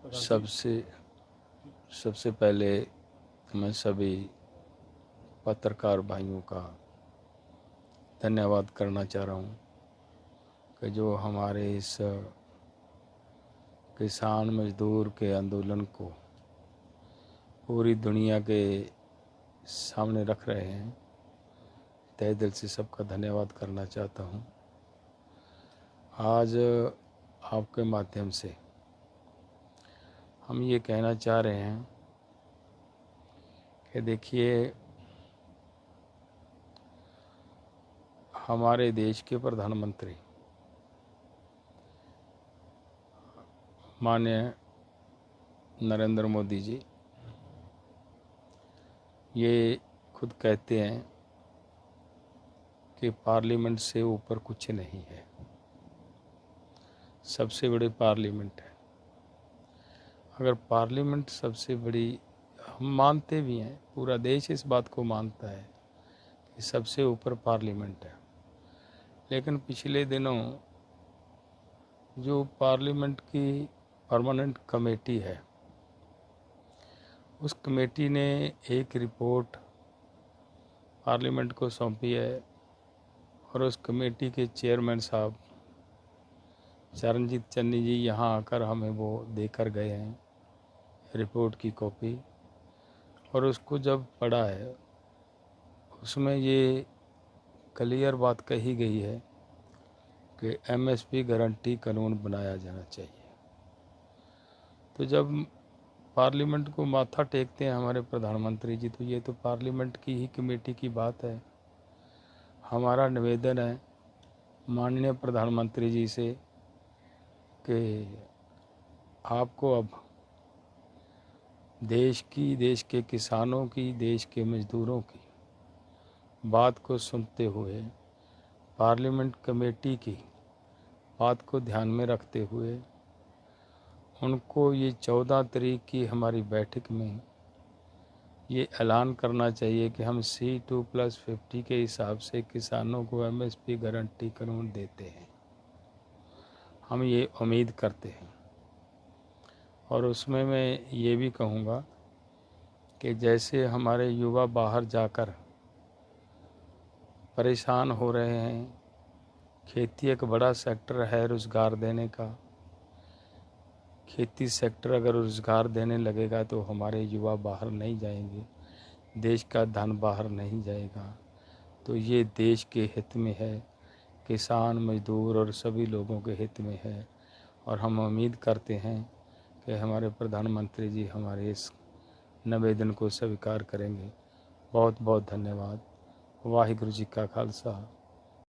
सबसे सबसे पहले मैं सभी पत्रकार भाइयों का धन्यवाद करना चाह रहा हूँ कि जो हमारे इस किसान मजदूर के आंदोलन को पूरी दुनिया के सामने रख रहे हैं। तहे दिल से सबका धन्यवाद करना चाहता हूँ। आज आपके माध्यम से हम ये कहना चाह रहे हैं कि देखिए, हमारे देश के प्रधानमंत्री माननीय नरेंद्र मोदी जी ये खुद कहते हैं कि पार्लियामेंट से ऊपर कुछ नहीं है, सबसे बड़ी पार्लियामेंट है। अगर पार्लियामेंट सबसे बड़ी, हम मानते भी हैं, पूरा देश इस बात को मानता है कि सबसे ऊपर पार्लियामेंट है, लेकिन पिछले दिनों जो पार्लियामेंट की परमानेंट कमेटी है, उस कमेटी ने एक रिपोर्ट पार्लियामेंट को सौंपी है और उस कमेटी के चेयरमैन साहब चरणजीत चन्नी जी यहाँ आकर हमें वो देकर गए हैं रिपोर्ट की कॉपी। और उसको जब पढ़ा है, उसमें ये क्लियर बात कही गई है कि एमएसपी गारंटी कानून बनाया जाना चाहिए। तो जब पार्लियामेंट को माथा टेकते हैं हमारे प्रधानमंत्री जी, तो ये तो पार्लियामेंट की ही कमेटी की बात है। हमारा निवेदन है माननीय प्रधानमंत्री जी से कि आपको अब देश के किसानों की, देश के मजदूरों की बात को सुनते हुए, पार्लियामेंट कमेटी की बात को ध्यान में रखते हुए उनको ये 14 तारीख की हमारी बैठक में ये ऐलान करना चाहिए कि हम C2+50 के हिसाब से किसानों को एमएसपी गारंटी कानून देते हैं। हम ये उम्मीद करते हैं। और उसमें मैं ये भी कहूँगा कि जैसे हमारे युवा बाहर जाकर परेशान हो रहे हैं, खेती एक बड़ा सेक्टर है रोज़गार देने का, खेती सेक्टर अगर रोज़गार देने लगेगा तो हमारे युवा बाहर नहीं जाएंगे, देश का धन बाहर नहीं जाएगा। तो ये देश के हित में है, किसान मजदूर और सभी लोगों के हित में है। और हम उम्मीद करते हैं कि हमारे प्रधानमंत्री जी हमारे इस निवेदन को स्वीकार करेंगे। बहुत बहुत धन्यवाद। वाहिगुरु जी का खालसा,